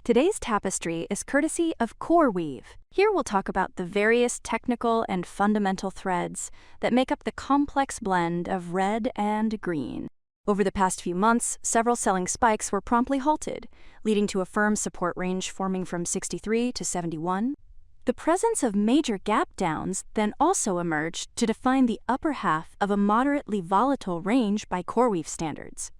Today's tapestry is courtesy of CoreWeave. Here we'll talk about the various technical and fundamental threads that make up the complex blend of red and green. Over the past few months, several selling spikes were promptly halted, leading to a firm support range forming from 63 to 71. The presence of major gap downs then also emerged to define the upper half of a moderately volatile range by CoreWeave standards.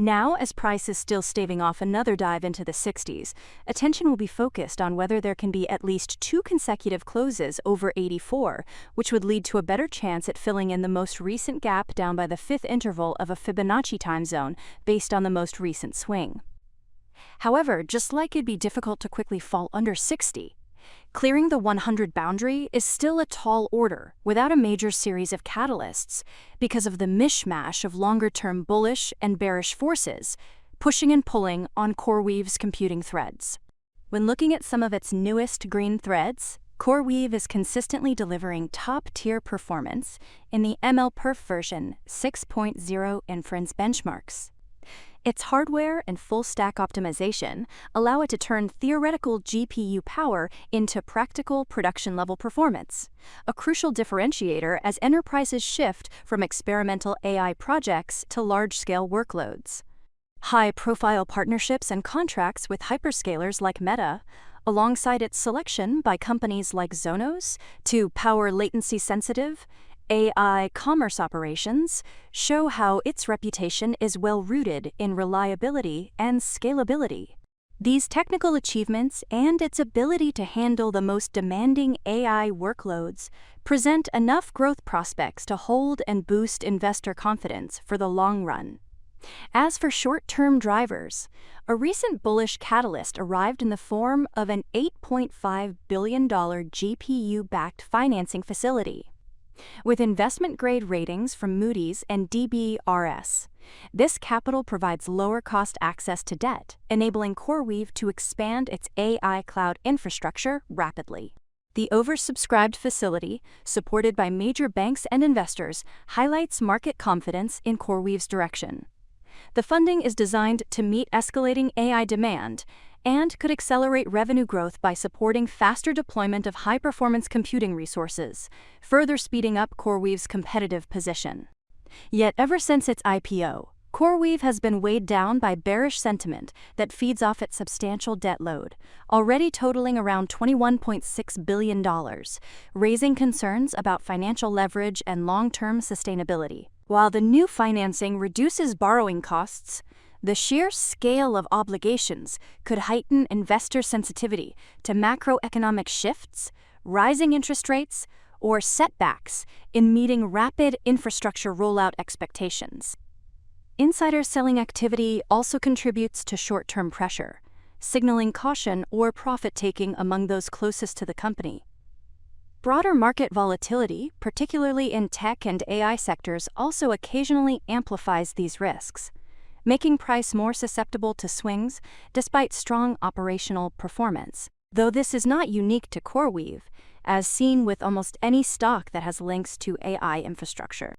Now, as price is still staving off another dive into the 60s, attention will be focused on whether there can be at least 2 consecutive closes over 84, which would lead to a better chance at filling in the most recent gap down by the 5th interval of a Fibonacci time zone based on the most recent swing. However, just like it'd be difficult to quickly fall under 60, clearing the 100 boundary is still a tall order without a major series of catalysts because of the mishmash of longer-term bullish and bearish forces pushing and pulling on CoreWeave's computing threads. When looking at some of its newest green threads, CoreWeave is consistently delivering top-tier performance in the MLPerf version 6.0 inference benchmarks. Its hardware and full-stack optimization allow it to turn theoretical GPU power into practical production-level performance, a crucial differentiator as enterprises shift from experimental AI projects to large-scale workloads. High-profile partnerships and contracts with hyperscalers like Meta, alongside its selection by companies like Zonos to power latency-sensitive AI commerce operations, show how its reputation is well-rooted in reliability and scalability. These technical achievements and its ability to handle the most demanding AI workloads present enough growth prospects to hold and boost investor confidence for the long run. As for short-term drivers, a recent bullish catalyst arrived in the form of an $8.5 billion GPU-backed financing facility. With investment-grade ratings from Moody's and DBRS, this capital provides lower-cost access to debt, enabling CoreWeave to expand its AI cloud infrastructure rapidly. The oversubscribed facility, supported by major banks and investors, highlights market confidence in CoreWeave's direction. The funding is designed to meet escalating AI demand and could accelerate revenue growth by supporting faster deployment of high-performance computing resources, further speeding up CoreWeave's competitive position. Yet ever since its IPO, CoreWeave has been weighed down by bearish sentiment that feeds off its substantial debt load, already totaling around $21.6 billion, raising concerns about financial leverage and long-term sustainability. While the new financing reduces borrowing costs, the sheer scale of obligations could heighten investor sensitivity to macroeconomic shifts, rising interest rates, or setbacks in meeting rapid infrastructure rollout expectations. Insider selling activity also contributes to short-term pressure, signaling caution or profit-taking among those closest to the company. Broader market volatility, particularly in tech and AI sectors, also occasionally amplifies these risks, making price more susceptible to swings despite strong operational performance. Though this is not unique to CoreWeave, as seen with almost any stock that has links to AI infrastructure.